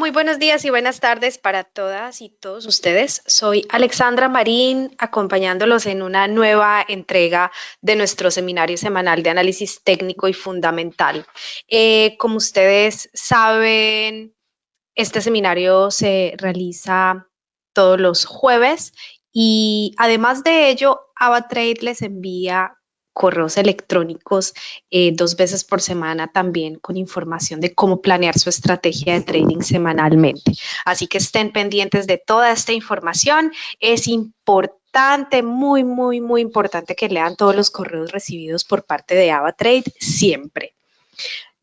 muy buenos días y buenas tardes para todas y todos ustedes. Soy Alexandra Marín, acompañándolos en una nueva entrega de nuestro seminario semanal de análisis técnico y fundamental. Como ustedes saben, este seminario se realiza todos los jueves y además de ello, AvaTrade les envía correos electrónicos 2 veces por semana también con información de cómo planear su estrategia de trading semanalmente. Así que estén pendientes de toda esta información. Es importante, muy importante que lean todos los correos recibidos por parte de AvaTrade siempre.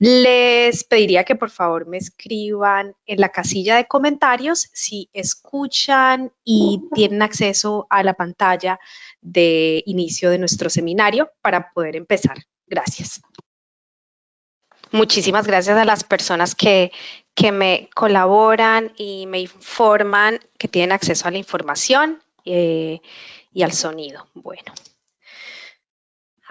Les pediría que por favor me escriban en la casilla de comentarios si escuchan y tienen acceso a la pantalla de inicio de nuestro seminario para poder empezar. Gracias. Muchísimas gracias a las personas que me colaboran y me informan que tienen acceso a la información y al sonido. Bueno.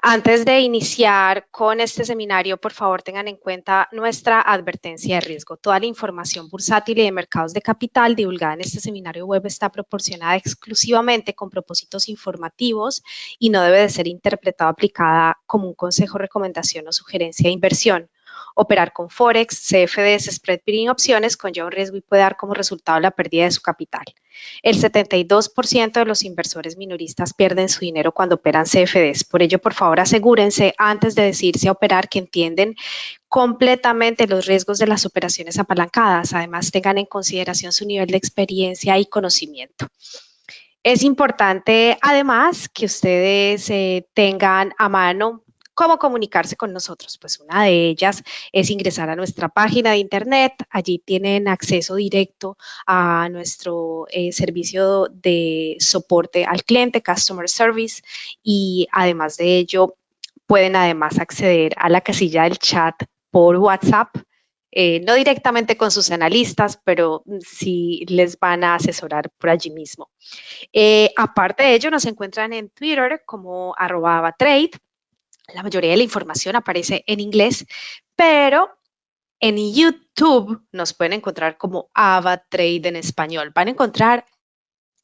Antes de iniciar con este seminario, por favor tengan en cuenta nuestra advertencia de riesgo. Toda la información bursátil y de mercados de capital divulgada en este seminario web está proporcionada exclusivamente con propósitos informativos y no debe de ser interpretada o aplicada como un consejo, recomendación o sugerencia de inversión. Operar con Forex, CFDs, spread bidding opciones conlleva un riesgo y puede dar como resultado la pérdida de su capital. El 72% de los inversores minoristas pierden su dinero cuando operan CFDs. Por ello, por favor, asegúrense antes de decidirse a operar que entienden completamente los riesgos de las operaciones apalancadas. Además, tengan en consideración su nivel de experiencia y conocimiento. Es importante, además, que ustedes tengan a mano cómo comunicarse con nosotros. Pues una de ellas es ingresar a nuestra página de internet. Allí tienen acceso directo a nuestro servicio de soporte al cliente, Customer Service, y además de ello, pueden además acceder a la casilla del chat por WhatsApp, no directamente con sus analistas, pero sí les van a asesorar por allí mismo. Aparte de ello, nos encuentran en Twitter como @avatrade. La mayoría de la información aparece en inglés, pero en YouTube nos pueden encontrar como AvaTrade en español. Van a encontrar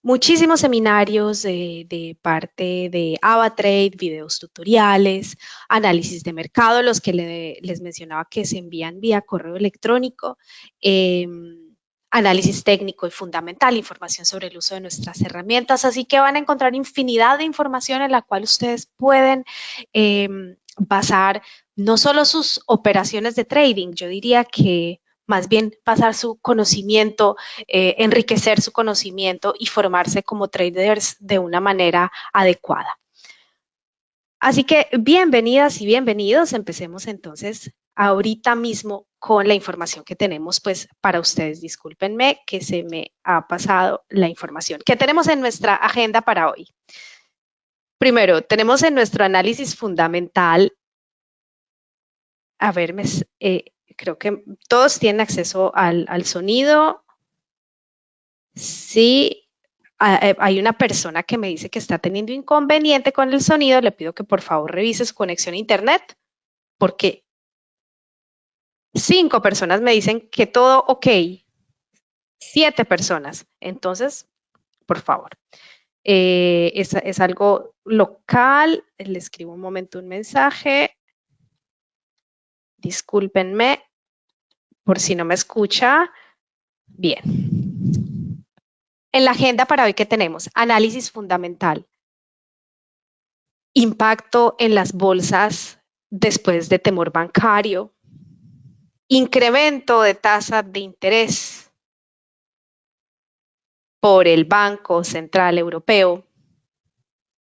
muchísimos seminarios de parte de AvaTrade, videos tutoriales, análisis de mercado, los que les mencionaba que se envían vía correo electrónico, análisis técnico y fundamental, información sobre el uso de nuestras herramientas, así que van a encontrar infinidad de información en la cual ustedes pueden basar no solo sus operaciones de trading, yo diría que más bien pasar su conocimiento, enriquecer su conocimiento y formarse como traders de una manera adecuada. Así que bienvenidas y bienvenidos, empecemos entonces ahorita mismo con la información que tenemos pues para ustedes. Discúlpenme que se me ha pasado la información que tenemos en nuestra agenda para hoy. Primero, tenemos en nuestro análisis fundamental, a ver, creo que todos tienen acceso al sonido. Sí, hay una persona que me dice que está teniendo inconveniente con el sonido. Le pido que por favor revise su conexión a internet, porque 5 personas me dicen que todo ok. 7 personas. Entonces, por favor. Es algo local. Le escribo un momento un mensaje. Discúlpenme por si no me escucha. Bien. En la agenda para hoy, ¿qué tenemos? Análisis fundamental. Impacto en las bolsas después de temor bancario. Incremento de tasa de interés por el Banco Central Europeo.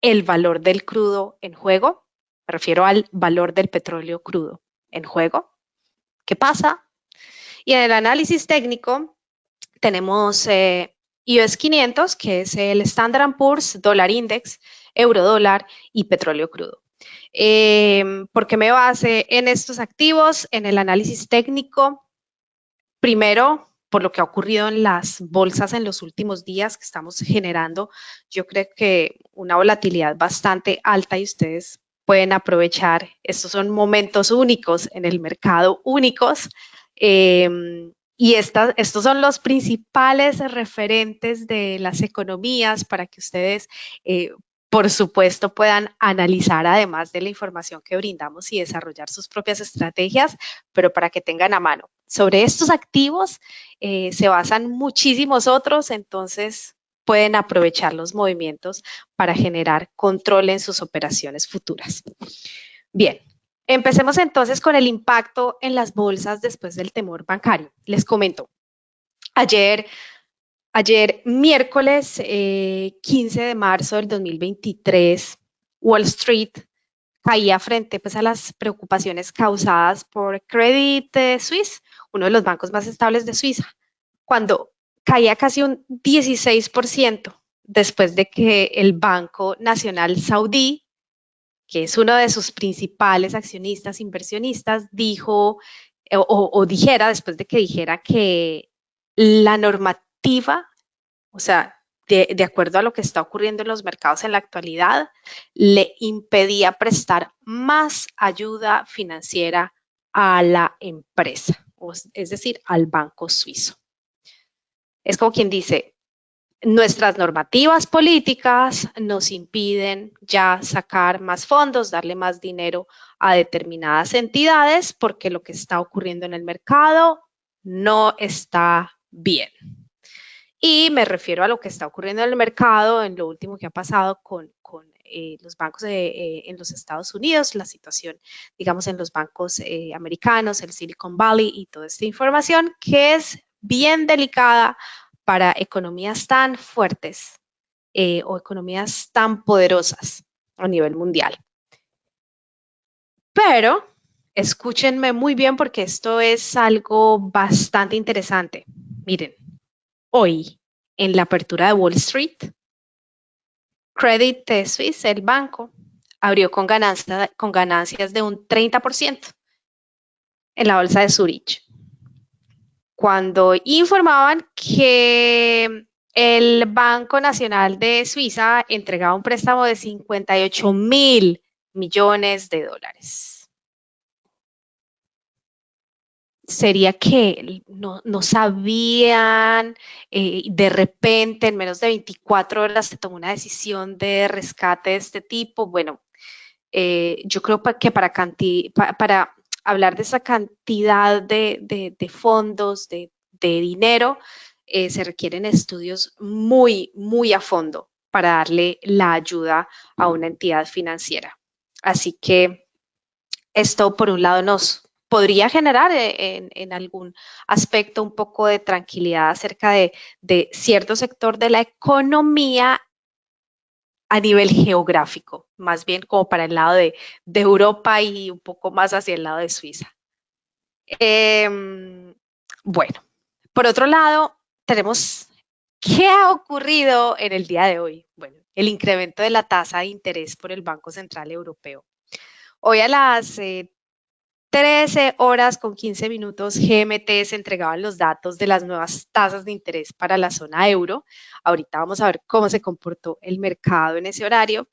El valor del crudo en juego. Me refiero al valor del petróleo crudo en juego. ¿Qué pasa? Y en el análisis técnico tenemos US 500, que es el Standard & Poor's, dólar index, euro dólar y petróleo crudo. ¿Por qué me base en estos activos? En el análisis técnico, primero, por lo que ha ocurrido en las bolsas en los últimos días, que estamos generando, yo creo que una volatilidad bastante alta y ustedes pueden aprovechar. Estos son momentos únicos en el mercado, únicos. Y estos son los principales referentes de las economías para que ustedes, por supuesto, puedan analizar además de la información que brindamos y desarrollar sus propias estrategias, pero para que tengan a mano. Sobre estos activos se basan muchísimos otros, entonces pueden aprovechar los movimientos para generar control en sus operaciones futuras. Bien, empecemos entonces con el impacto en las bolsas después del temor bancario. Les comento, ayer miércoles 15 de marzo del 2023, Wall Street caía frente pues, a las preocupaciones causadas por Credit Suisse, uno de los bancos más estables de Suiza, cuando caía casi un 16% después de que el Banco Nacional Saudí, que es uno de sus principales accionistas, inversionistas, dijo o dijera, después de que dijera que la normativa, o sea, de acuerdo a lo que está ocurriendo en los mercados en la actualidad, le impedía prestar más ayuda financiera a la empresa, es decir, al banco suizo. Es como quien dice, nuestras normativas políticas nos impiden ya sacar más fondos, darle más dinero a determinadas entidades porque lo que está ocurriendo en el mercado no está bien. Y me refiero a lo que está ocurriendo en el mercado, en lo último que ha pasado con los bancos en los Estados Unidos, la situación, digamos, en los bancos americanos, el Silicon Valley y toda esta información que es bien delicada para economías tan fuertes o economías tan poderosas a nivel mundial. Pero escúchenme muy bien porque esto es algo bastante interesante. Miren, hoy en la apertura de Wall Street, Credit Suisse, el banco, abrió con ganancias de un 30% en la bolsa de Zurich, cuando informaban que el Banco Nacional de Suiza entregaba un préstamo de 58.000 millones de dólares. Sería que no sabían, de repente en menos de 24 horas se tomó una decisión de rescate de este tipo. Bueno, yo creo que para hablar de esa cantidad de fondos, de dinero, se requieren estudios muy, muy a fondo para darle la ayuda a una entidad financiera. Así que esto, por un lado, nos podría generar en algún aspecto un poco de tranquilidad acerca de cierto sector de la economía a nivel geográfico, más bien como para el lado de Europa y un poco más hacia el lado de Suiza. Bueno, por otro lado, tenemos ¿qué ha ocurrido en el día de hoy? Bueno, el incremento de la tasa de interés por el Banco Central Europeo. Hoy a las 13 horas con 15 minutos GMT se entregaban los datos de las nuevas tasas de interés para la zona euro. Ahorita vamos a ver cómo se comportó el mercado en ese horario,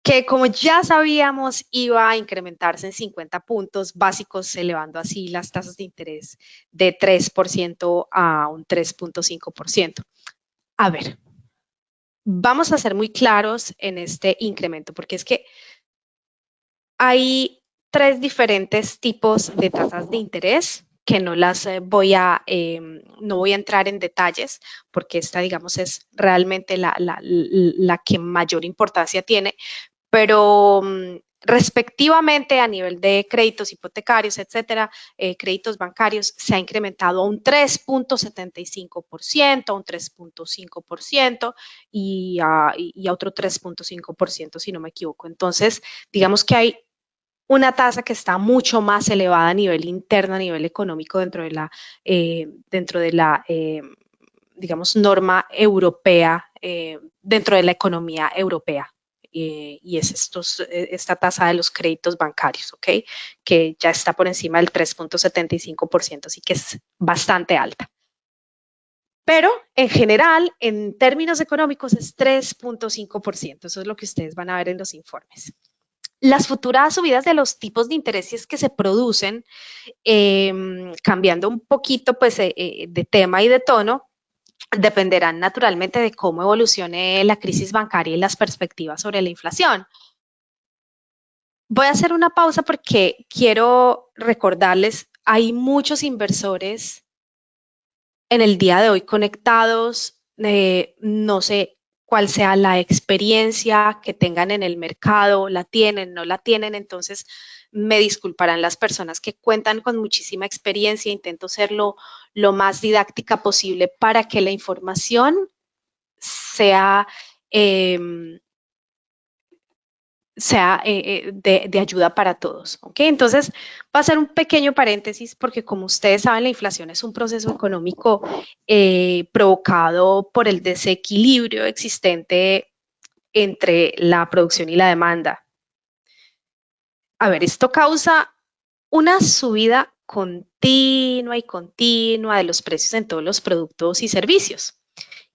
que como ya sabíamos iba a incrementarse en 50 puntos básicos, elevando así las tasas de interés de 3% a un 3.5%. A ver, vamos a ser muy claros en este incremento, porque es que hay tres diferentes tipos de tasas de interés que no las no voy a entrar en detalles porque esta, digamos, es realmente la que mayor importancia tiene, pero respectivamente a nivel de créditos hipotecarios, etcétera, créditos bancarios, se ha incrementado a un 3.75%, a un 3.5% y a otro 3.5%, si no me equivoco. Entonces, digamos que hay una tasa que está mucho más elevada a nivel interno, a nivel económico dentro de la digamos, norma europea, dentro de la economía europea. Y es esta tasa de los créditos bancarios, ¿ok? Que ya está por encima del 3.75%, así que es bastante alta. Pero en general, en términos económicos, es 3.5%. Eso es lo que ustedes van a ver en los informes. Las futuras subidas de los tipos de intereses que se producen, cambiando un poquito pues, de tema y de tono, dependerán naturalmente de cómo evolucione la crisis bancaria y las perspectivas sobre la inflación. Voy a hacer una pausa porque quiero recordarles, hay muchos inversores en el día de hoy conectados, no sé cuál sea la experiencia que tengan en el mercado, la tienen, no la tienen, entonces me disculparán las personas que cuentan con muchísima experiencia, intento ser lo más didáctica posible para que la información sea eh, de ayuda para todos. ¿Ok? Entonces, va a ser un pequeño paréntesis porque como ustedes saben, la inflación es un proceso económico provocado por el desequilibrio existente entre la producción y la demanda. A ver, esto causa una subida continua y continua de los precios en todos los productos y servicios.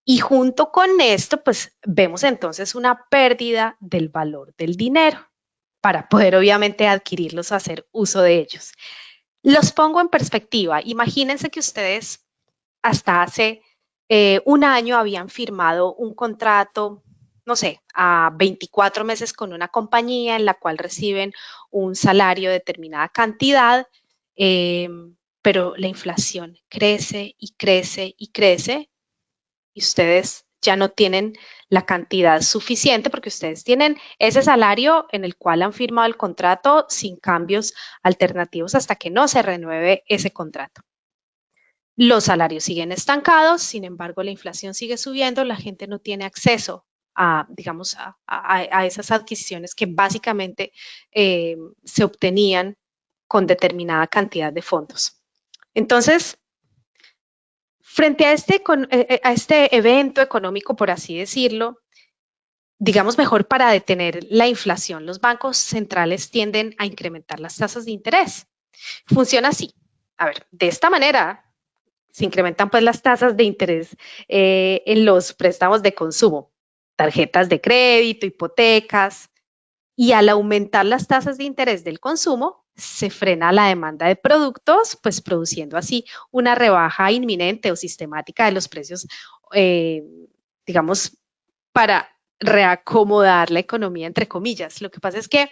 Y junto con esto, pues vemos entonces una pérdida del valor del dinero para poder obviamente adquirirlos o hacer uso de ellos. Los pongo en perspectiva. Imagínense que ustedes hasta hace un año habían firmado un contrato, no sé, a 24 meses con una compañía en la cual reciben un salario de determinada cantidad, eh, pero la inflación crece y crece y crece y ustedes ya no tienen la cantidad suficiente porque ustedes tienen ese salario en el cual han firmado el contrato sin cambios alternativos hasta que no se renueve ese contrato. Los salarios siguen estancados, sin embargo, la inflación sigue subiendo, la gente no tiene acceso a, digamos, a esas adquisiciones que básicamente se obtenían con determinada cantidad de fondos. Entonces, frente a este evento económico, por así decirlo, digamos mejor para detener la inflación, los bancos centrales tienden a incrementar las tasas de interés. Funciona así. A ver, de esta manera se incrementan pues las tasas de interés en los préstamos de consumo, tarjetas de crédito, hipotecas, y al aumentar las tasas de interés del consumo, se frena la demanda de productos, pues produciendo así una rebaja inminente o sistemática de los precios, eh, digamos, para reacomodar la economía, entre comillas. Lo que pasa es que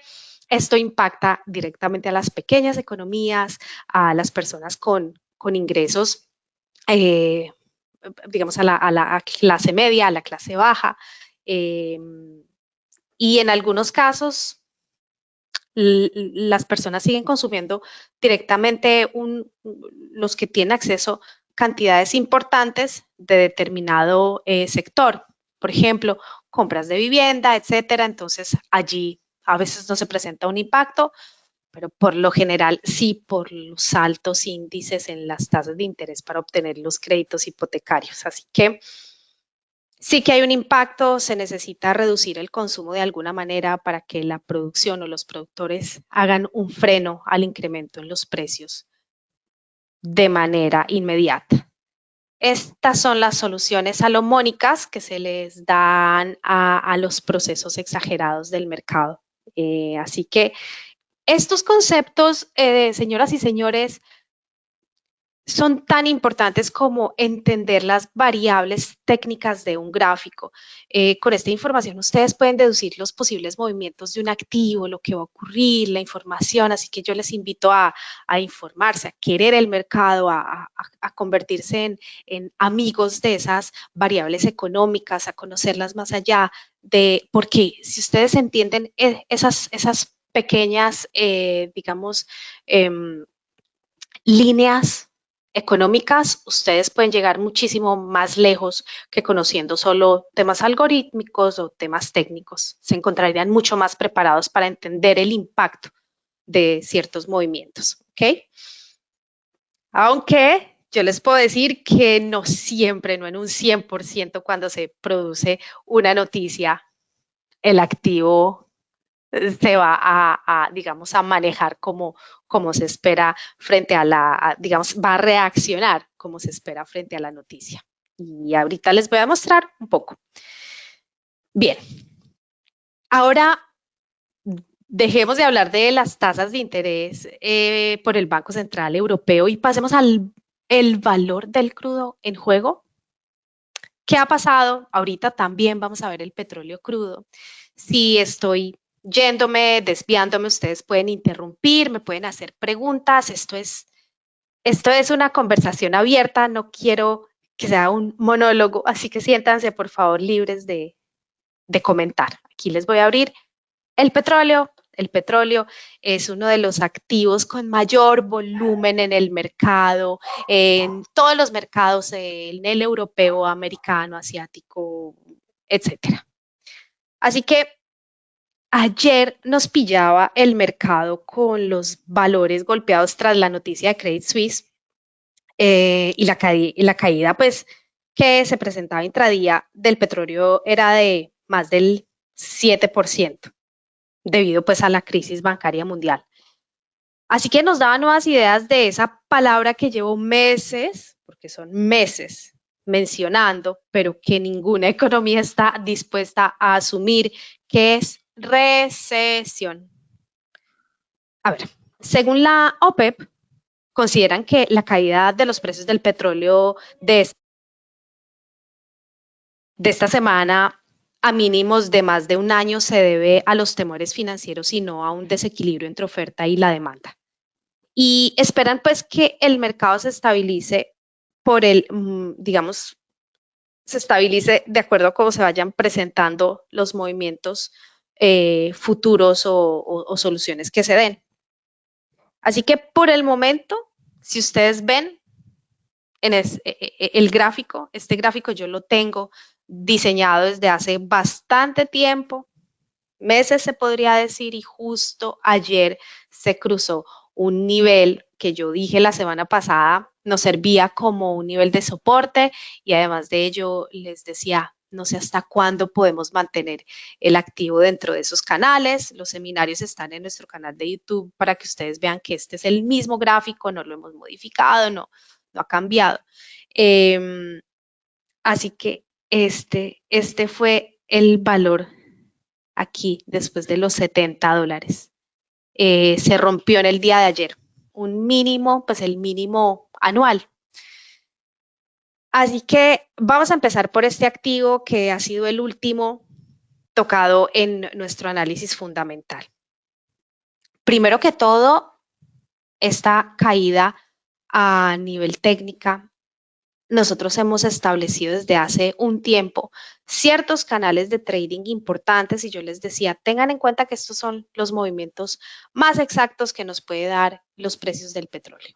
esto impacta directamente a las pequeñas economías, a las personas con ingresos, eh, digamos, a la clase media, a la clase baja. Eh, y en algunos casos las personas siguen consumiendo directamente los que tienen acceso a cantidades importantes de determinado sector. Por ejemplo, compras de vivienda, etcétera. Entonces, allí a veces no se presenta un impacto, pero por lo general sí por los altos índices en las tasas de interés para obtener los créditos hipotecarios. Así que sí que hay un impacto, se necesita reducir el consumo de alguna manera para que la producción o los productores hagan un freno al incremento en los precios de manera inmediata. Estas son las soluciones salomónicas que se les dan a los procesos exagerados del mercado. Así que estos conceptos, señoras y señores, son tan importantes como entender las variables técnicas de un gráfico. Con esta información ustedes pueden deducir los posibles movimientos de un activo, lo que va a ocurrir, la información, así que yo les invito a informarse, a querer el mercado, a convertirse en amigos de esas variables económicas, a conocerlas más allá de, porque si ustedes entienden esas pequeñas, digamos, líneas económicas, ustedes pueden llegar muchísimo más lejos que conociendo solo temas algorítmicos o temas técnicos. Se encontrarían mucho más preparados para entender el impacto de ciertos movimientos. ¿Ok? Aunque yo les puedo decir que no siempre, no en un 100% cuando se produce una noticia, el activo se va digamos, a manejar como se espera frente digamos, va a reaccionar como se espera frente a la noticia. Y ahorita les voy a mostrar un poco. Bien, ahora Dejemos de hablar de las tasas de interés por el Banco Central Europeo y pasemos al el valor del crudo en juego. ¿Qué ha pasado? Ahorita también vamos a ver el petróleo crudo. Si estoy yéndome, desviándome, ustedes pueden interrumpir, me pueden hacer preguntas. Esto es una conversación abierta, no quiero que sea un monólogo, así que siéntanse por favor libres de comentar. Aquí les voy a abrir el petróleo. El petróleo es uno de los activos con mayor volumen en el mercado, en todos los mercados, en el europeo, americano, asiático, etcétera. Así que ayer nos pillaba el mercado con los valores golpeados tras la noticia de Credit Suisse y la caída pues que se presentaba intradía del petróleo era de más del 7% debido pues a la crisis bancaria mundial. Así que nos daba nuevas ideas de esa palabra que llevo meses, porque son meses mencionando, pero que ninguna economía está dispuesta a asumir, que es recesión. A ver, según la OPEP, consideran que la caída de los precios del petróleo de esta semana a mínimos de más de un año se debe a los temores financieros y no a un desequilibrio entre oferta y la demanda. Y esperan pues que el mercado se estabilice por digamos, se estabilice de acuerdo a cómo se vayan presentando los movimientos futuros o soluciones que se den. Así que por el momento, si ustedes ven en el gráfico, este gráfico yo lo tengo diseñado desde hace bastante tiempo, meses se podría decir, y justo ayer se cruzó un nivel que yo dije la semana pasada nos servía como un nivel de soporte y además de ello les decía, no sé hasta cuándo podemos mantener el activo dentro de esos canales. Los seminarios están en nuestro canal de YouTube para que ustedes vean que este es el mismo gráfico, no lo hemos modificado, no ha cambiado. Así que este fue el valor aquí después de los $70. Se rompió en el día de ayer, un mínimo, pues el mínimo anual. Así que vamos a empezar por este activo que ha sido el último tocado en nuestro análisis fundamental. Primero que todo, esta caída a nivel técnica, nosotros hemos establecido desde hace un tiempo ciertos canales de trading importantes y yo les decía, tengan en cuenta que estos son los movimientos más exactos que nos puede dar los precios del petróleo.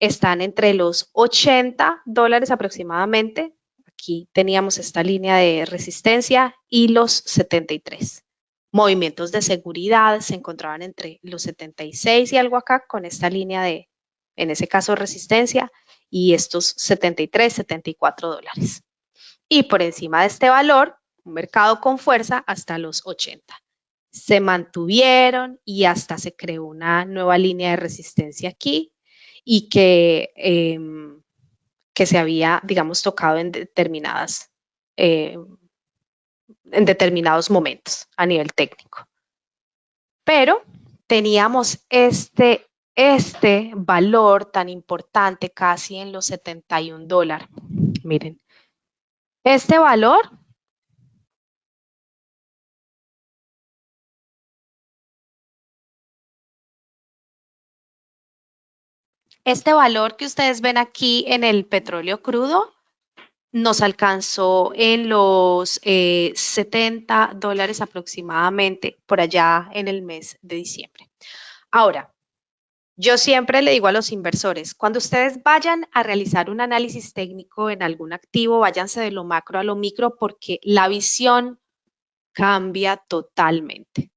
Están entre los $80 aproximadamente, aquí teníamos esta línea de resistencia, y los 73. Movimientos de seguridad se encontraban entre los 76 y algo acá con esta línea de, en ese caso, resistencia, y estos 73, $74. Y por encima de este valor, un mercado con fuerza hasta los 80. Se mantuvieron y hasta se creó una nueva línea de resistencia aquí y que se había, digamos, tocado en determinados momentos a nivel técnico. Pero teníamos este valor tan importante casi en los $71. Miren, este valor que ustedes ven aquí en el petróleo crudo nos alcanzó en los $70 aproximadamente por allá en el mes de diciembre. Ahora, yo siempre le digo a los inversores, cuando ustedes vayan a realizar un análisis técnico en algún activo, váyanse de lo macro a lo micro porque la visión cambia totalmente.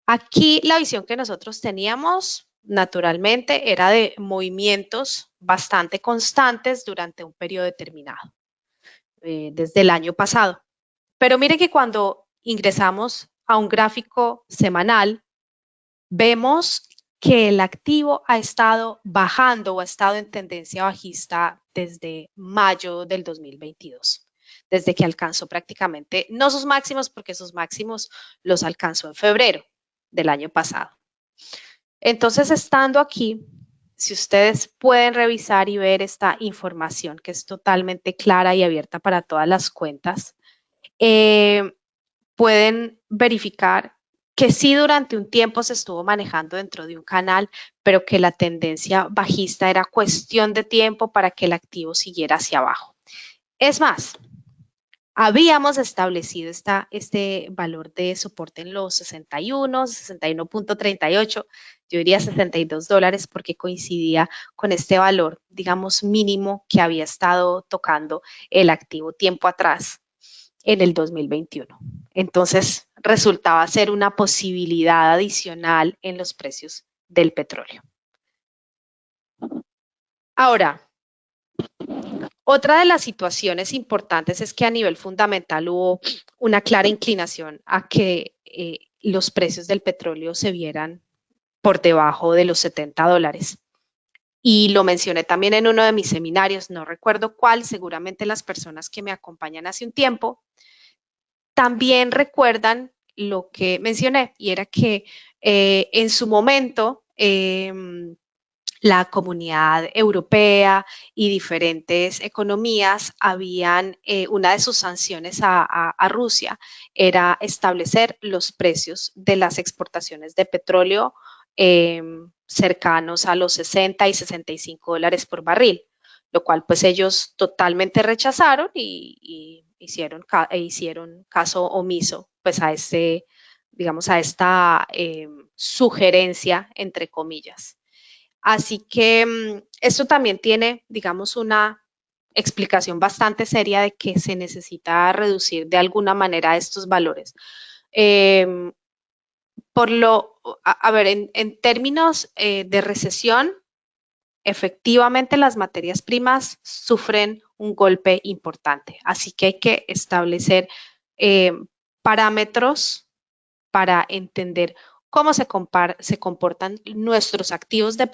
Aquí la visión que nosotros teníamos naturalmente era de movimientos bastante constantes durante un periodo determinado, desde el año pasado. Pero mire que cuando ingresamos a un gráfico semanal, vemos que el activo ha estado bajando o ha estado en tendencia bajista desde mayo del 2022, desde que alcanzó prácticamente, no sus máximos, porque sus máximos los alcanzó en febrero, del año pasado. Entonces, estando aquí, si ustedes pueden revisar y ver esta información que es totalmente clara y abierta para todas las cuentas, pueden verificar que sí durante un tiempo se estuvo manejando dentro de un canal, pero que la tendencia bajista era cuestión de tiempo para que el activo siguiera hacia abajo. Es más, habíamos establecido este valor de soporte en los 61.38, yo diría $62 porque coincidía con este valor, digamos, mínimo que había estado tocando el activo tiempo atrás en el 2021. Entonces, resultaba ser una posibilidad adicional en los precios del petróleo. Ahora, otra de las situaciones importantes es que a nivel fundamental hubo una clara inclinación a que los precios del petróleo se vieran por debajo de los $70. Y lo mencioné también en uno de mis seminarios, no recuerdo cuál, seguramente las personas que me acompañan hace un tiempo también recuerdan lo que mencioné, y era que en su momento la comunidad europea y diferentes economías habían, una de sus sanciones a Rusia era establecer los precios de las exportaciones de petróleo cercanos a los 60 y $65 por barril, lo cual pues ellos totalmente rechazaron y hicieron caso omiso pues a digamos, a esta sugerencia, entre comillas. Así que esto también tiene, digamos, una explicación bastante seria de que se necesita reducir de alguna manera estos valores. A ver, en términos de recesión, efectivamente las materias primas sufren un golpe importante, así que hay que establecer parámetros para entender cómo se comportan nuestros activos de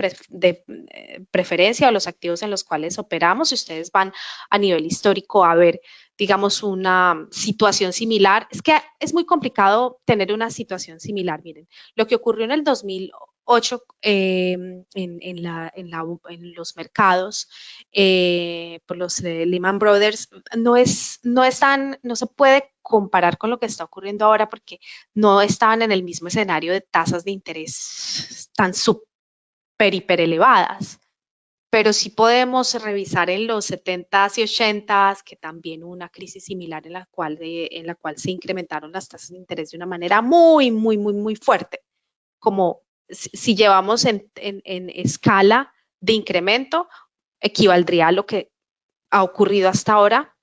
preferencia o los activos en los cuales operamos. Si ustedes van a nivel histórico a ver, digamos, una situación similar, es que es muy complicado tener una situación similar. Miren, lo que ocurrió en el 2008 en los mercados por los Lehman Brothers no se puede comparar con lo que está ocurriendo ahora porque no estaban en el mismo escenario de tasas de interés tan súper hiper elevadas. Pero sí podemos revisar en los 70s y 80s, que también hubo una crisis similar en la cual se incrementaron las tasas de interés de una manera muy, muy, muy, muy fuerte. Como si llevamos en escala de incremento, equivaldría a lo que ha ocurrido hasta ahora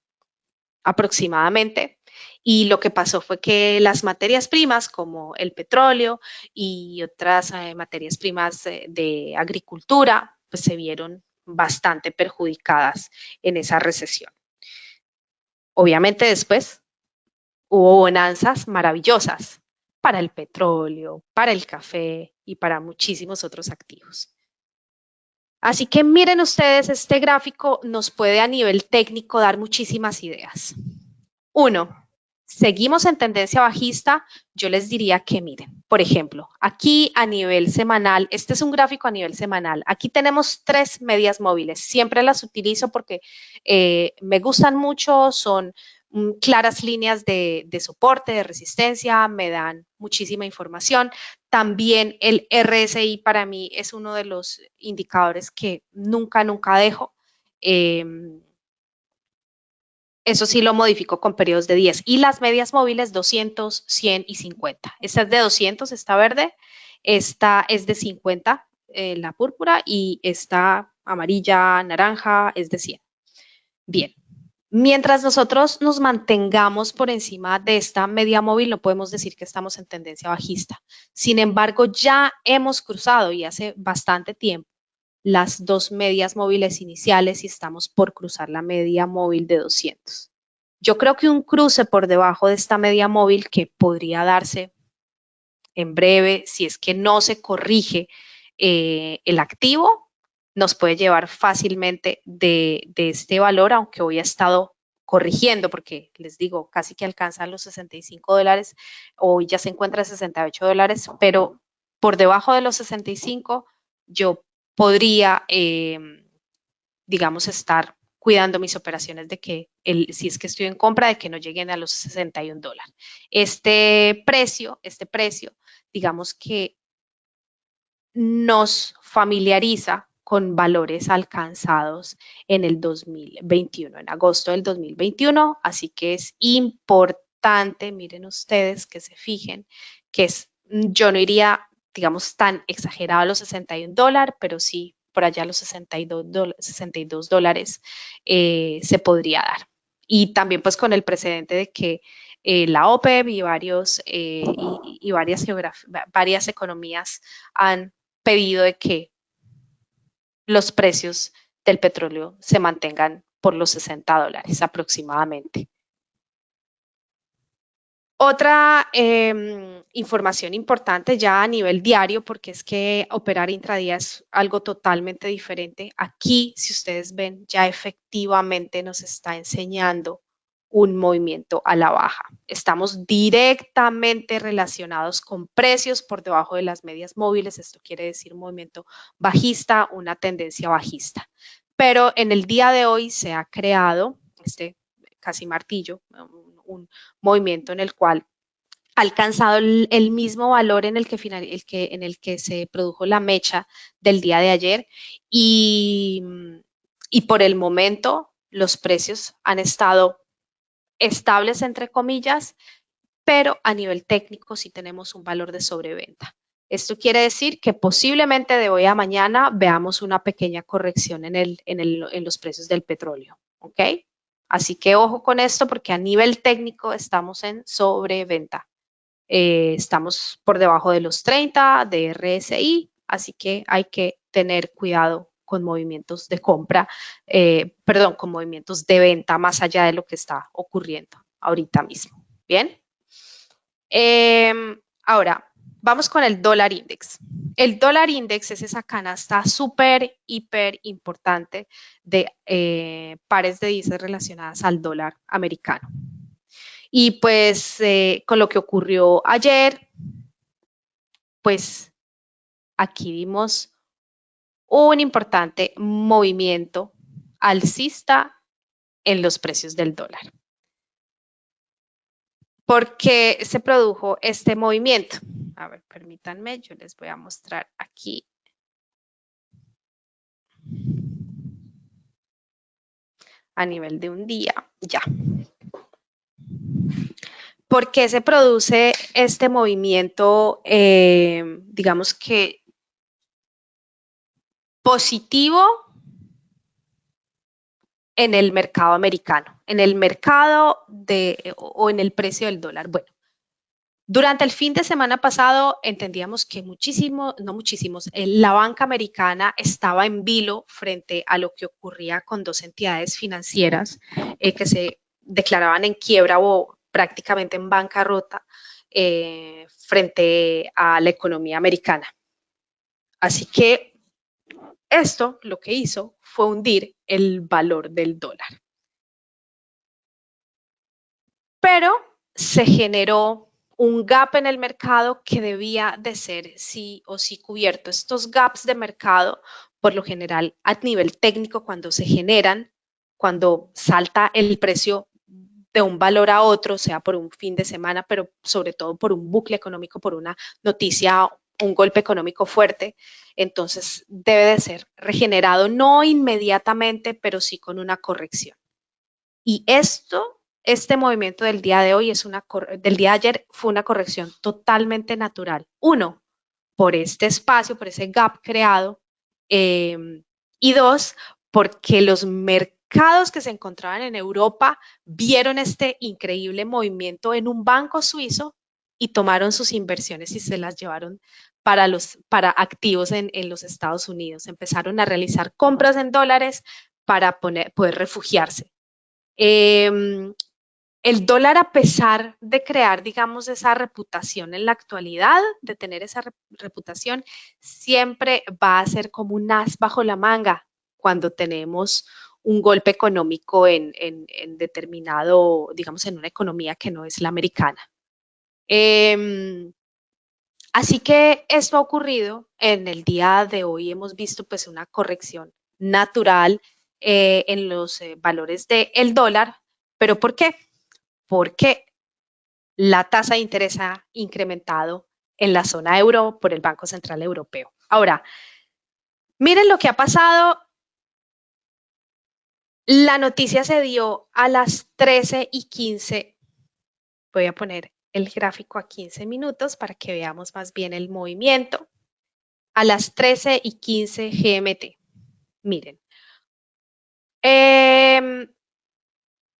aproximadamente. Y lo que pasó fue que las materias primas como el petróleo y otras materias primas de agricultura pues se vieron bastante perjudicadas en esa recesión. Obviamente después hubo bonanzas maravillosas para el petróleo, para el café y para muchísimos otros activos. Así que miren ustedes, este gráfico nos puede a nivel técnico dar muchísimas ideas. 1. Seguimos en tendencia bajista, yo les diría que miren, por ejemplo, aquí a nivel semanal, este es un gráfico a nivel semanal, aquí tenemos 3 medias móviles, siempre las utilizo porque me gustan mucho, son claras líneas de soporte, de resistencia, me dan muchísima información. También el RSI para mí es uno de los indicadores que nunca dejo. Eso sí lo modifico con periodos de 10. Y las medias móviles 200, 100 y 50. Esta es de 200, esta verde. Esta es de 50, la púrpura. Y esta amarilla, naranja, es de 100. Bien. Mientras nosotros nos mantengamos por encima de esta media móvil, no podemos decir que estamos en tendencia bajista. Sin embargo, ya hemos cruzado y hace bastante tiempo las 2 medias móviles iniciales y estamos por cruzar la media móvil de 200. Yo creo que un cruce por debajo de esta media móvil que podría darse en breve, si es que no se corrige el activo, nos puede llevar fácilmente de este valor, aunque hoy ha estado corrigiendo, porque les digo, casi que alcanza los $65, hoy ya se encuentra a $68, pero por debajo de los 65 yo podría, digamos, estar cuidando mis operaciones de que, si es que estoy en compra, de que no lleguen a los $61. Este precio, digamos que nos familiariza con valores alcanzados en el 2021, en agosto del 2021, así que es importante, miren ustedes, que se fijen, que yo no iría, digamos, tan exagerado a los $61, pero sí por allá a los $62 se podría dar. Y también pues con el precedente de que la OPEP y varias economías han pedido de que los precios del petróleo se mantengan por los $60 aproximadamente. Otra información importante ya a nivel diario, porque es que operar intradía es algo totalmente diferente. Aquí, si ustedes ven, ya efectivamente nos está enseñando un movimiento a la baja. Estamos directamente relacionados con precios por debajo de las medias móviles. Esto quiere decir un movimiento bajista, una tendencia bajista. Pero en el día de hoy se ha creado este casi martillo, un movimiento en el cual ha alcanzado el mismo valor en el que se produjo la mecha del día de ayer y por el momento los precios han estado estables entre comillas, pero a nivel técnico sí tenemos un valor de sobreventa. Esto quiere decir que posiblemente de hoy a mañana veamos una pequeña corrección en los precios del petróleo, ¿ok? Así que ojo con esto porque a nivel técnico estamos en sobreventa. Estamos por debajo de los 30 de RSI, así que hay que tener cuidado con movimientos de compra, con movimientos de venta más allá de lo que está ocurriendo ahorita mismo. Bien. Ahora, vamos con el dólar index. El dólar index es esa canasta súper, hiper importante de pares de divisas relacionadas al dólar americano. Y pues con lo que ocurrió ayer, pues aquí vimos un importante movimiento alcista en los precios del dólar. ¿Por qué se produjo este movimiento? A ver, permítanme, yo les voy a mostrar aquí. A nivel de un día, ya. ¿Por qué se produce este movimiento, digamos que positivo en el mercado americano, en el mercado o en el precio del dólar? Bueno, durante el fin de semana pasado entendíamos que la banca americana estaba en vilo frente a lo que ocurría con dos entidades financieras que se declaraban en quiebra o prácticamente en bancarrota frente a la economía americana. Así que esto lo que hizo fue hundir el valor del dólar. Pero se generó un gap en el mercado que debía de ser sí o sí cubierto. Estos gaps de mercado, por lo general, a nivel técnico, cuando se generan, cuando salta el precio de un valor a otro, sea por un fin de semana, pero sobre todo por un bucle económico, por una noticia, un golpe económico fuerte, entonces debe de ser regenerado, no inmediatamente, pero sí con una corrección. Y este movimiento del día de hoy del día de ayer fue una corrección totalmente natural. Uno, por este espacio, por ese gap creado. Y dos, porque los mercados que se encontraban en Europa vieron este increíble movimiento en un banco suizo y tomaron sus inversiones y se las llevaron para activos en los Estados Unidos. Empezaron a realizar compras en dólares para poder refugiarse. El dólar, a pesar de crear, digamos, esa reputación en la actualidad, de tener esa reputación, siempre va a ser como un as bajo la manga cuando tenemos un golpe económico en determinado, digamos, en una economía que no es la americana. Así que esto ha ocurrido en el día de hoy. Hemos visto pues una corrección natural en los valores del dólar. ¿Pero por qué? Porque la tasa de interés ha incrementado en la zona euro por el Banco Central Europeo. Ahora, miren lo que ha pasado. La noticia se dio a las 13:15. Voy a poner el gráfico a 15 minutos para que veamos más bien el movimiento. A las 13:15 GMT. Miren.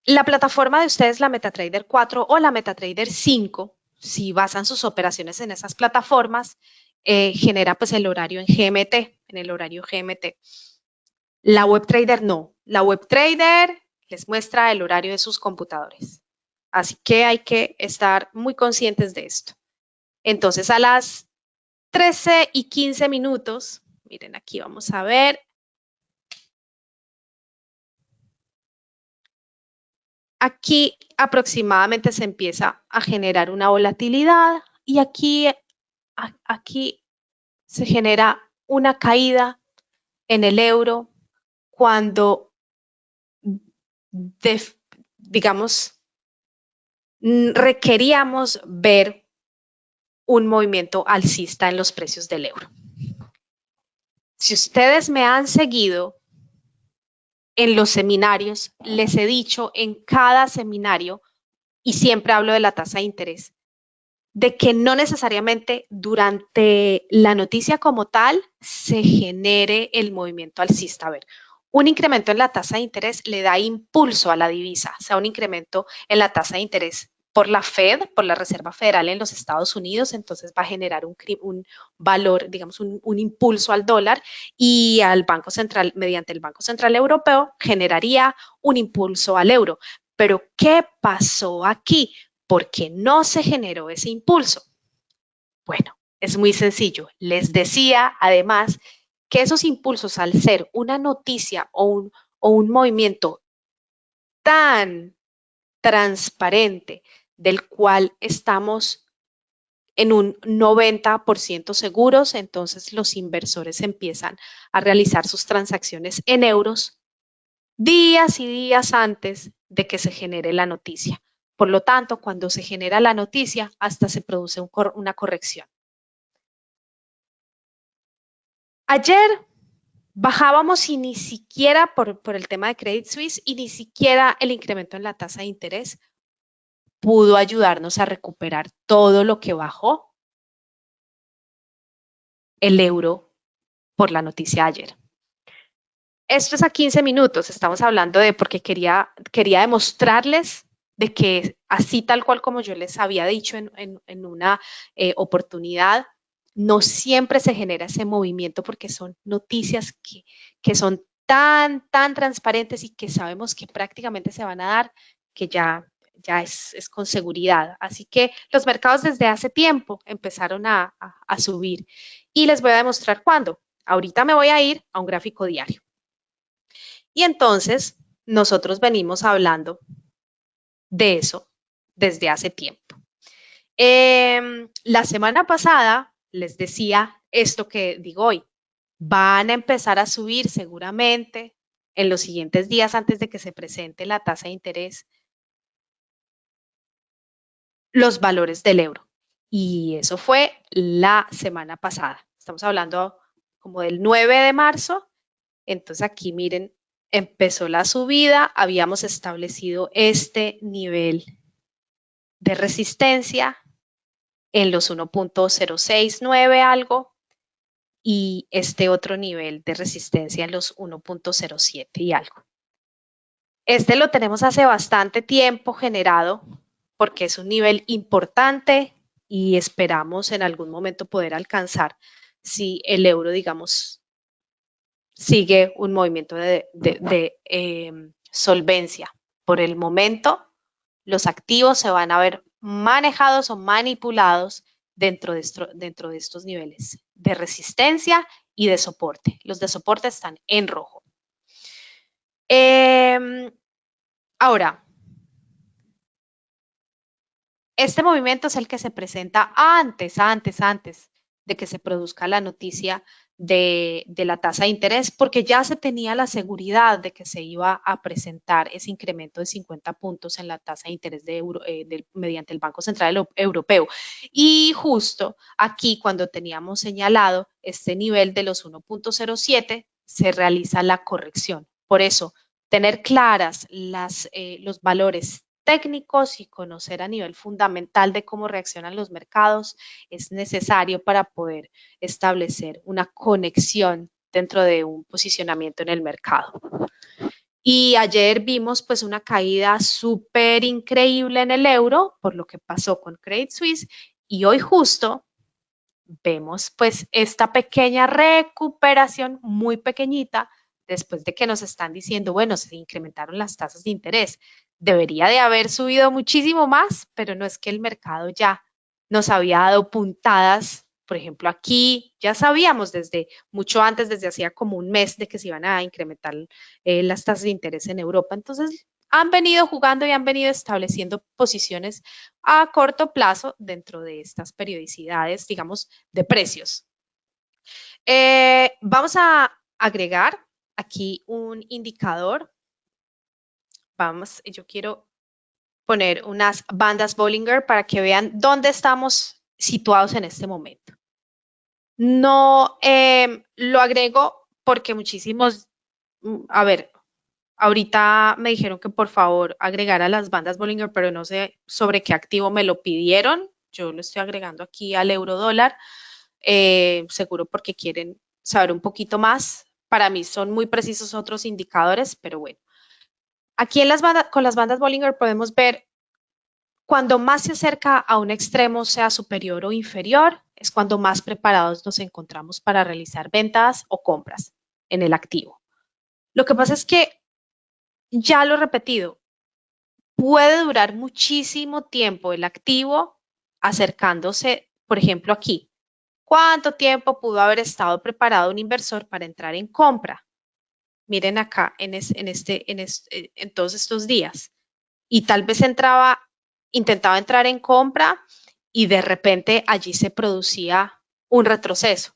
La plataforma de ustedes, la MetaTrader 4 o la MetaTrader 5, si basan sus operaciones en esas plataformas, genera pues el horario en GMT, en el horario GMT. La WebTrader no. La WebTrader les muestra el horario de sus computadores. Así que hay que estar muy conscientes de esto. Entonces, a las 13:15 minutos, miren, aquí vamos a ver. Aquí aproximadamente se empieza a generar una volatilidad y aquí se genera una caída en el euro cuando, digamos, requeríamos ver un movimiento alcista en los precios del euro. Si ustedes me han seguido en los seminarios, les he dicho en cada seminario, y siempre hablo de la tasa de interés, de que no necesariamente durante la noticia como tal se genere el movimiento alcista. A ver, un incremento en la tasa de interés le da impulso a la divisa, o sea, un incremento en la tasa de interés por la Fed, por la Reserva Federal en los Estados Unidos, entonces va a generar un valor, digamos, un impulso al dólar, y al Banco Central, mediante el Banco Central Europeo, generaría un impulso al euro. Pero, ¿qué pasó aquí? ¿Por qué no se generó ese impulso? Bueno, es muy sencillo. Les decía, además, que esos impulsos, al ser una noticia o un movimiento tan transparente, del cual estamos en un 90% seguros, entonces los inversores empiezan a realizar sus transacciones en euros días y días antes de que se genere la noticia. Por lo tanto, cuando se genera la noticia, hasta se produce una corrección. Ayer bajábamos y ni siquiera por el tema de Credit Suisse y ni siquiera el incremento en la tasa de interés pudo ayudarnos a recuperar todo lo que bajó el euro por la noticia ayer. Esto es a 15 minutos, estamos hablando de porque quería demostrarles de que así tal cual como yo les había dicho en una oportunidad, no siempre se genera ese movimiento porque son noticias que son tan transparentes y que sabemos que prácticamente se van a dar, que ya es con seguridad. Así que los mercados desde hace tiempo empezaron a subir y les voy a demostrar cuándo. Ahorita me voy a ir a un gráfico diario. Y entonces nosotros venimos hablando de eso desde hace tiempo. La semana pasada les decía esto que digo hoy. Van a empezar a subir seguramente en los siguientes días antes de que se presente la tasa de interés los valores del euro. Y eso fue la semana pasada. Estamos hablando como del 9 de marzo. Entonces aquí miren, empezó la subida, habíamos establecido este nivel de resistencia en los 1.069 algo y este otro nivel de resistencia en los 1.07 y algo. Este lo tenemos hace bastante tiempo generado porque es un nivel importante y esperamos en algún momento poder alcanzar si el euro, digamos, sigue un movimiento de solvencia. Por el momento, los activos se van a ver manejados o manipulados dentro de estos niveles de resistencia y de soporte. Los de soporte están en rojo. Ahora, este movimiento es el que se presenta antes de que se produzca la noticia de la tasa de interés, porque ya se tenía la seguridad de que se iba a presentar ese incremento de 50 puntos en la tasa de interés mediante el Banco Central Europeo. Y justo aquí, cuando teníamos señalado este nivel de los 1.07, se realiza la corrección. Por eso, tener claras los valores técnicos y conocer a nivel fundamental de cómo reaccionan los mercados es necesario para poder establecer una conexión dentro de un posicionamiento en el mercado. Y ayer vimos pues una caída súper increíble en el euro por lo que pasó con Credit Suisse y hoy justo vemos pues esta pequeña recuperación muy pequeñita después de que nos están diciendo, bueno, se incrementaron las tasas de interés. Debería de haber subido muchísimo más, pero no es que el mercado ya nos había dado puntadas. Por ejemplo, aquí ya sabíamos desde mucho antes, desde hacía como un mes de que se iban a incrementar las tasas de interés en Europa. Entonces, han venido jugando y han venido estableciendo posiciones a corto plazo dentro de estas periodicidades, digamos, de precios. Vamos a agregar aquí un indicador. Yo quiero poner unas bandas Bollinger para que vean dónde estamos situados en este momento. No lo agrego porque muchísimos, a ver, ahorita me dijeron que por favor agregara las bandas Bollinger, pero no sé sobre qué activo me lo pidieron. Yo lo estoy agregando aquí al euro dólar, seguro porque quieren saber un poquito más. Para mí son muy precisos otros indicadores, pero bueno. Aquí con las bandas Bollinger podemos ver cuando más se acerca a un extremo, sea superior o inferior, es cuando más preparados nos encontramos para realizar ventas o compras en el activo. Lo que pasa es que, ya lo he repetido, puede durar muchísimo tiempo el activo acercándose, por ejemplo, aquí. ¿Cuánto tiempo pudo haber estado preparado un inversor para entrar en compra? Miren acá en todos estos días. Y tal vez intentaba entrar en compra y de repente allí se producía un retroceso.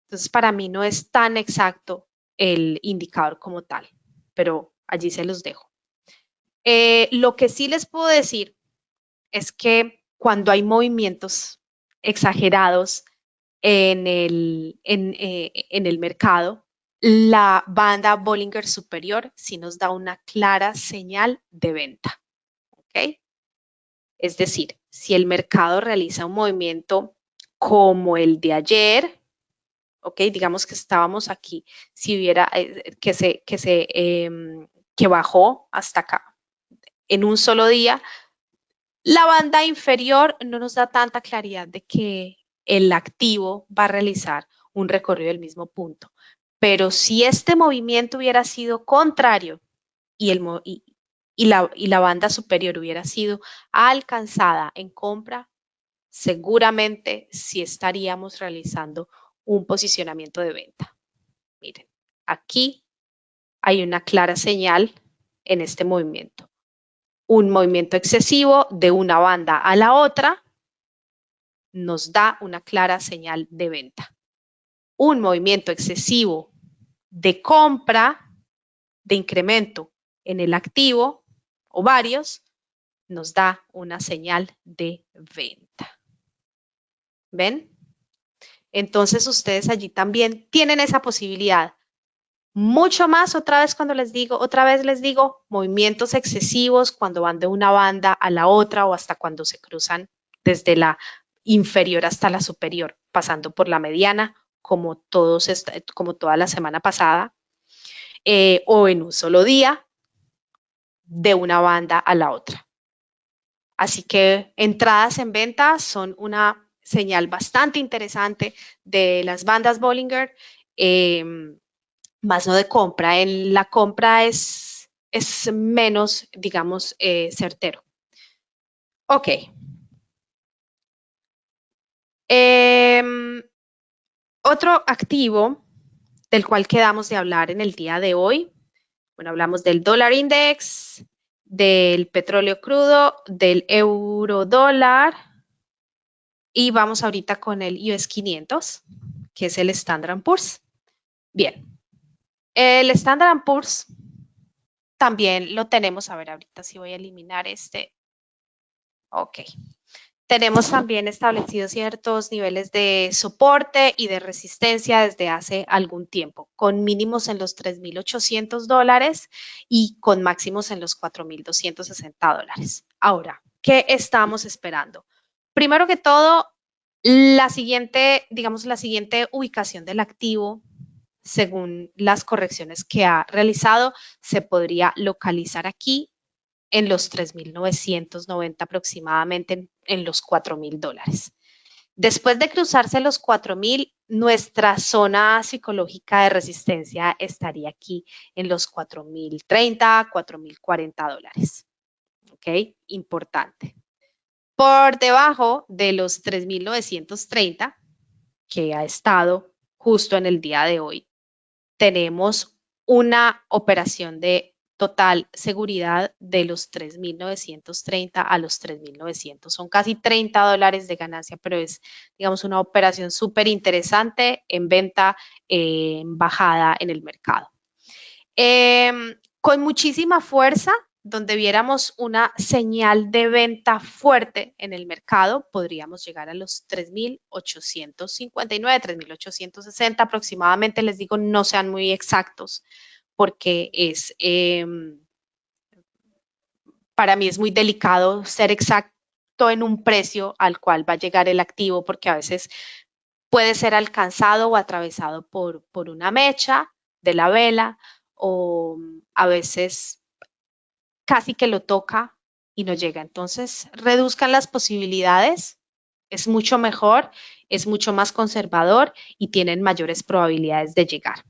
Entonces, para mí no es tan exacto el indicador como tal, pero allí se los dejo. Lo que sí les puedo decir es que cuando hay movimientos exagerados en el mercado, la banda Bollinger superior sí nos da una clara señal de venta. ¿Ok? Es decir, si el mercado realiza un movimiento como el de ayer, ¿ok? Digamos que estábamos aquí, si hubiera que bajó hasta acá en un solo día, la banda inferior no nos da tanta claridad de que el activo va a realizar un recorrido del mismo punto. Pero si este movimiento hubiera sido contrario y la banda superior hubiera sido alcanzada en compra, seguramente sí estaríamos realizando un posicionamiento de venta. Miren, aquí hay una clara señal en este movimiento. Un movimiento excesivo de una banda a la otra nos da una clara señal de venta. Un movimiento excesivo de compra, de incremento en el activo o varios, nos da una señal de venta. ¿Ven? Entonces ustedes allí también tienen esa posibilidad. Mucho más otra vez les digo, movimientos excesivos cuando van de una banda a la otra o hasta cuando se cruzan desde la inferior hasta la superior, pasando por la mediana, como toda la semana pasada, o en un solo día, de una banda a la otra. Así que entradas en venta son una señal bastante interesante de las bandas Bollinger, más no de compra. En la compra es menos, digamos, certero. Ok. Otro activo del cual quedamos de hablar en el día de hoy Bueno, hablamos del dólar index, del petróleo crudo, del euro dólar y vamos ahorita con el US 500, que es el Standard Poor's. Bien, el Standard Poor's también lo tenemos, a ver, ahorita sí voy a eliminar este. Ok. Tenemos también establecidos ciertos niveles de soporte y de resistencia desde hace algún tiempo, con mínimos en los $3,800 y con máximos en los $4,260. Ahora, ¿qué estamos esperando? Primero que todo, la siguiente, digamos, la siguiente ubicación del activo, según las correcciones que ha realizado, se podría localizar aquí en los 3,990 aproximadamente, en los $4,000. Después de cruzarse los 4,000, nuestra zona psicológica de resistencia estaría aquí en los 4,030, $4,040. ¿Ok? Importante. Por debajo de los 3,930, que ha estado justo en el día de hoy, tenemos una operación de total seguridad de los 3,930 a los 3,900. Son casi $30 de ganancia, pero es, digamos, una operación súper interesante en venta, en bajada en el mercado. Con muchísima fuerza, donde viéramos una señal de venta fuerte en el mercado, podríamos llegar a los 3,859, 3,860 aproximadamente. Les digo, no sean muy exactos porque para mí es muy delicado ser exacto en un precio al cual va a llegar el activo, porque a veces puede ser alcanzado o atravesado por una mecha de la vela, o a veces casi que lo toca y no llega. Entonces, reduzcan las posibilidades, es mucho mejor, es mucho más conservador y tienen mayores probabilidades de llegar.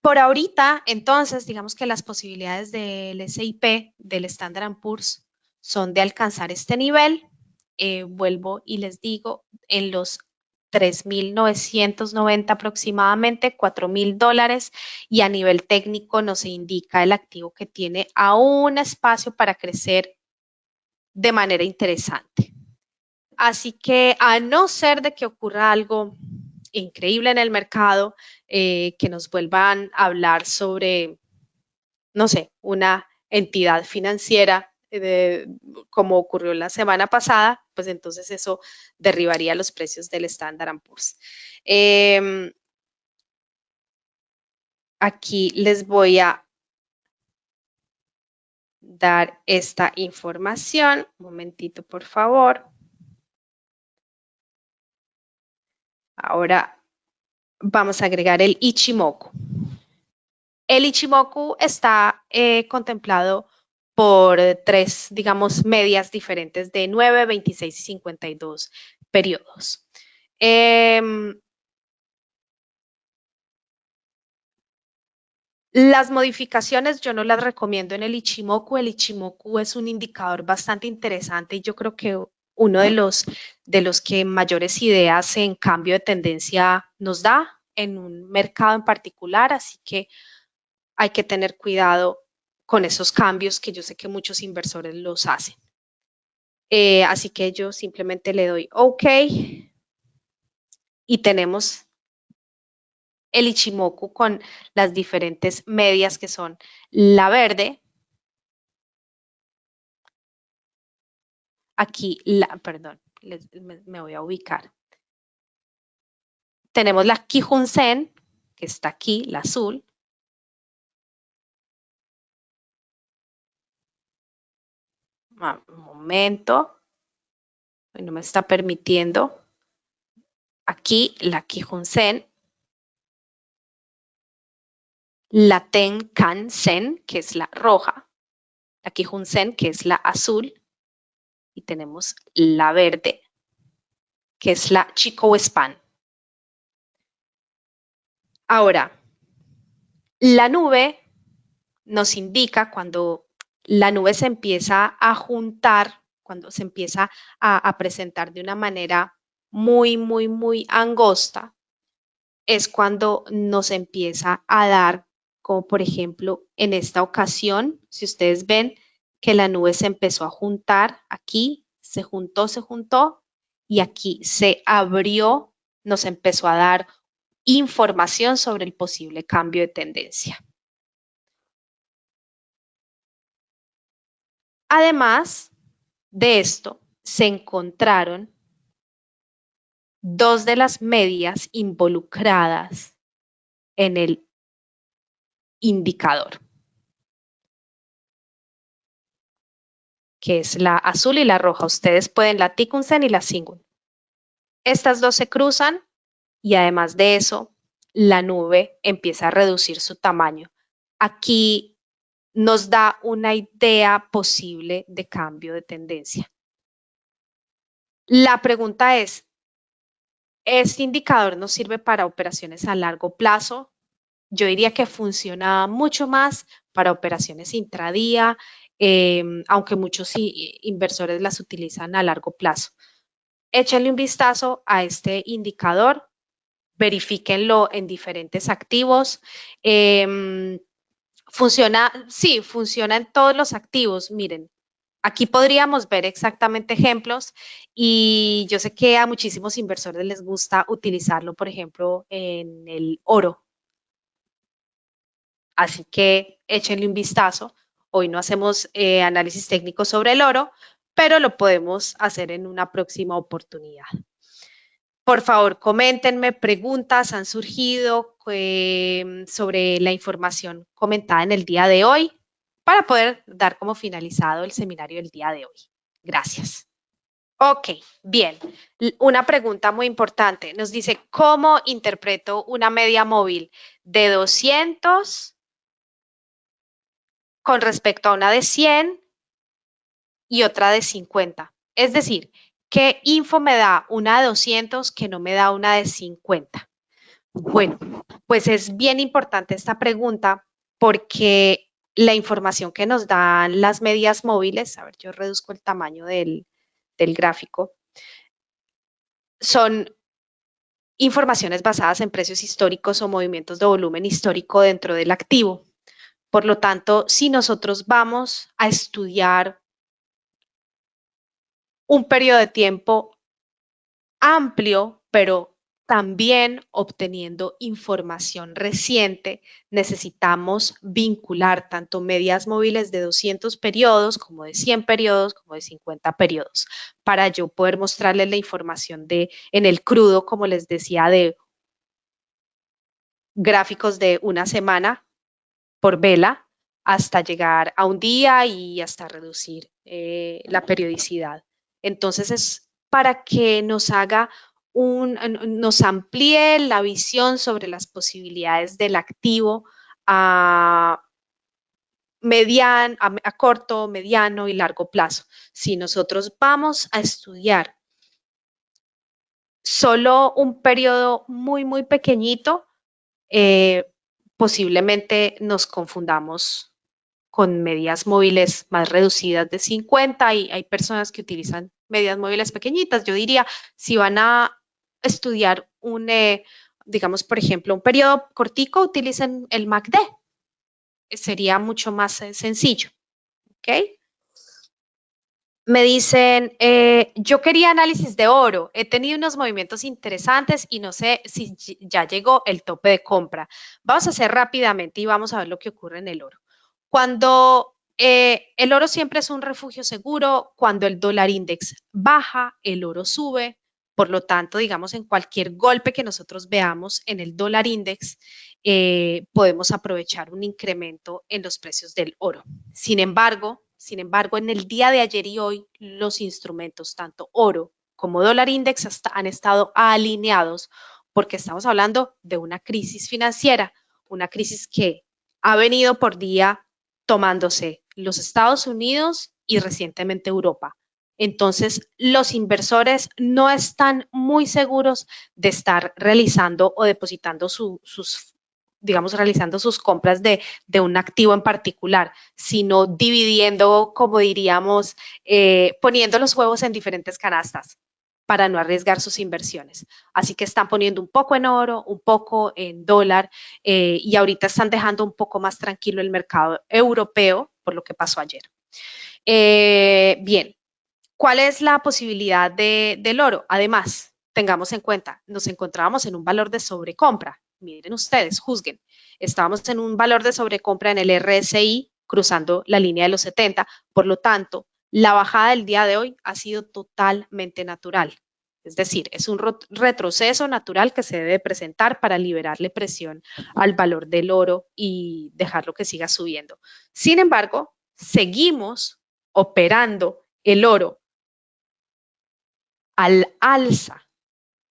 Por ahorita, entonces, digamos que las posibilidades del S&P, del Standard Poor's, son de alcanzar este nivel. Vuelvo y les digo, en los 3,990 aproximadamente, $4,000, y a nivel técnico nos indica el activo que tiene aún espacio para crecer de manera interesante. Así que a no ser de que ocurra algo increíble en el mercado, que nos vuelvan a hablar sobre, no sé, una entidad financiera, como ocurrió la semana pasada, pues entonces eso derribaría los precios del Standard Poor's. Aquí les voy a dar esta información. Un momentito, por favor. Ahora vamos a agregar el Ichimoku. El Ichimoku está contemplado por tres, digamos, medias diferentes de 9, 26 y 52 periodos. Las modificaciones yo no las recomiendo en el Ichimoku. El Ichimoku es un indicador bastante interesante y yo creo que uno de los que mayores ideas en cambio de tendencia nos da en un mercado en particular, así que hay que tener cuidado con esos cambios que yo sé que muchos inversores los hacen. Así que yo simplemente le doy OK y tenemos el Ichimoku con las diferentes medias que son la verde. Aquí, perdón, me voy a ubicar. Tenemos la Kijun Sen, que está aquí, la azul. Un momento. No me está permitiendo. Aquí la Kijun Sen. La Tenkan Sen, que es la roja. La Kijun Sen, que es la azul. Y tenemos la verde, que es la Chikou Span. Ahora, la nube nos indica cuando la nube se empieza a juntar, cuando se empieza a presentar de una manera muy, muy angosta, es cuando nos empieza a dar como por ejemplo en esta ocasión, si ustedes ven que la nube se empezó a juntar, aquí se juntó y aquí se abrió, nos empezó a dar información sobre el posible cambio de tendencia. Además de esto, se encontraron dos de las medias involucradas en el indicador, que es la azul y la roja. Ustedes pueden la Tecumseh y la Singun. Estas dos se cruzan y además de eso, la nube empieza a reducir su tamaño. Aquí nos da una idea posible de cambio de tendencia. La pregunta es, ¿este indicador nos sirve para operaciones a largo plazo? Yo diría que funciona mucho más para operaciones intradía, aunque muchos inversores las utilizan a largo plazo. Échenle un vistazo a este indicador, verifíquenlo en diferentes activos. Funciona, sí, funciona en todos los activos. Miren, aquí podríamos ver exactamente ejemplos y yo sé que a muchísimos inversores les gusta utilizarlo, por ejemplo, en el oro. Así que échenle un vistazo. Hoy no hacemos análisis técnico sobre el oro, pero lo podemos hacer en una próxima oportunidad. Por favor, coméntenme, preguntas han surgido sobre la información comentada en el día de hoy para poder dar como finalizado el seminario del día de hoy. Gracias. Ok, bien. Una pregunta muy importante. Nos dice, ¿cómo interpreto una media móvil de 200 con respecto a una de 100 y otra de 50? Es decir, ¿qué info me da una de 200 que no me da una de 50? Bueno, pues es bien importante esta pregunta porque la información que nos dan las medias móviles, a ver, yo reduzco el tamaño del gráfico, son informaciones basadas en precios históricos o movimientos de volumen histórico dentro del activo. Por lo tanto, si nosotros vamos a estudiar un periodo de tiempo amplio, pero también obteniendo información reciente, necesitamos vincular tanto medias móviles de 200 periodos, como de 100 periodos, como de 50 periodos, para yo poder mostrarles la información en el crudo, como les decía, de gráficos de una semana por vela, hasta llegar a un día y hasta reducir la periodicidad. Entonces es para que nos nos amplíe la visión sobre las posibilidades del activo a corto, mediano y largo plazo. Si nosotros vamos a estudiar solo un periodo muy pequeñito, posiblemente nos confundamos con medias móviles más reducidas de 50 y hay personas que utilizan medias móviles pequeñitas. Yo diría, si van a estudiar digamos, por ejemplo, un periodo cortico, utilicen el MACD. Sería mucho más sencillo. ¿Ok? Me dicen, yo quería análisis de oro, he tenido unos movimientos interesantes y no sé si ya llegó el tope de compra. Vamos a hacer rápidamente y vamos a ver lo que ocurre en el oro. Cuando el oro siempre es un refugio seguro, cuando el dólar index baja, el oro sube. Por lo tanto, digamos, en cualquier golpe que nosotros veamos en el dólar index, podemos aprovechar un incremento en los precios del oro. Sin embargo, en el día de ayer y hoy, los instrumentos, tanto oro como dólar index, han estado alineados porque estamos hablando de una crisis financiera, una crisis que ha venido por día tomándose los Estados Unidos y recientemente Europa. Entonces, los inversores no están muy seguros de estar realizando o depositando digamos, realizando sus compras de un activo en particular, sino dividiendo, como diríamos, poniendo los huevos en diferentes canastas. para no arriesgar sus inversiones. Así que están poniendo un poco en oro, un poco en dólar y ahorita están dejando un poco más tranquilo el mercado europeo por lo que pasó ayer. Bien, ¿cuál es la posibilidad del oro? Además, tengamos en cuenta, nos encontrábamos en un valor de sobrecompra. Miren ustedes, juzguen. Estábamos en un valor de sobrecompra en el RSI cruzando la línea de los 70, por lo tanto, la bajada del día de hoy ha sido totalmente natural. Es decir, es un retroceso natural que se debe presentar para liberarle presión al valor del oro y dejarlo que siga subiendo. Sin embargo, seguimos operando el oro al alza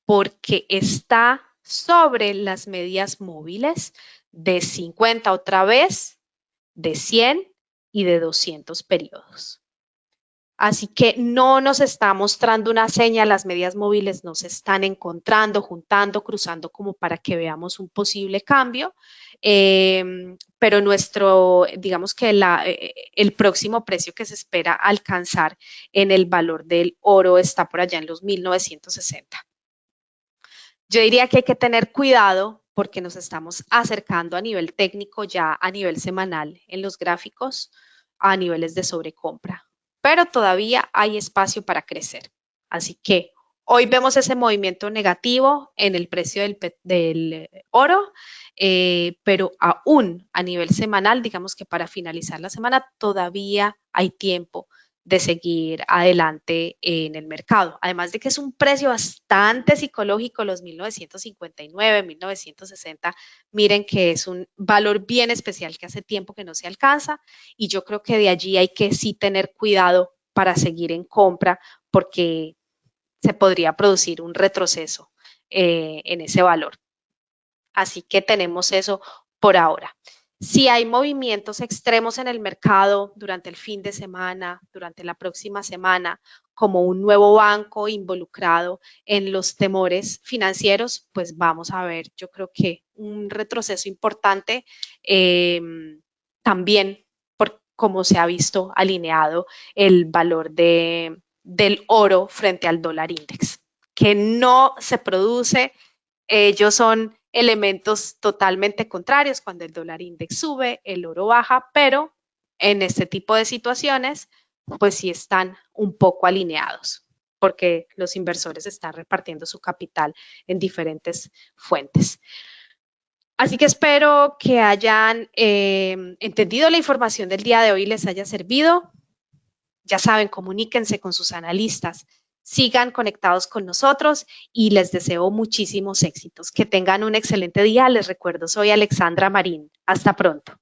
porque está sobre las medias móviles de 50 otra vez, de 100 y de 200 periodos. Así que no nos está mostrando una señal, las medias móviles nos están encontrando, juntando, cruzando como para que veamos un posible cambio, pero digamos que el próximo precio que se espera alcanzar en el valor del oro está por allá en los 1960. Yo diría que hay que tener cuidado porque nos estamos acercando a nivel técnico ya a nivel semanal en los gráficos a niveles de sobrecompra, pero todavía hay espacio para crecer. Así que hoy vemos ese movimiento negativo en el precio del oro, pero aún a nivel semanal, digamos que para finalizar la semana todavía hay tiempo de seguir adelante en el mercado. Además de que es un precio bastante psicológico, los 1959, 1960, miren que es un valor bien especial que hace tiempo que no se alcanza y yo creo que de allí hay que sí tener cuidado para seguir en compra porque se podría producir un retroceso en ese valor. Así que tenemos eso por ahora. Si hay movimientos extremos en el mercado durante el fin de semana, durante la próxima semana, como un nuevo banco involucrado en los temores financieros, pues vamos a ver, yo creo que un retroceso importante también por cómo se ha visto alineado el valor del oro frente al dólar index, que no se produce, ellos son elementos totalmente contrarios. Cuando el dólar index sube, el oro baja, pero en este tipo de situaciones, pues sí están un poco alineados, porque los inversores están repartiendo su capital en diferentes fuentes. Así que espero que hayan entendido la información del día de hoy y les haya servido. Ya saben, comuníquense con sus analistas, sigan conectados con nosotros y les deseo muchísimos éxitos. Que tengan un excelente día. Les recuerdo, soy Alexandra Marín. Hasta pronto.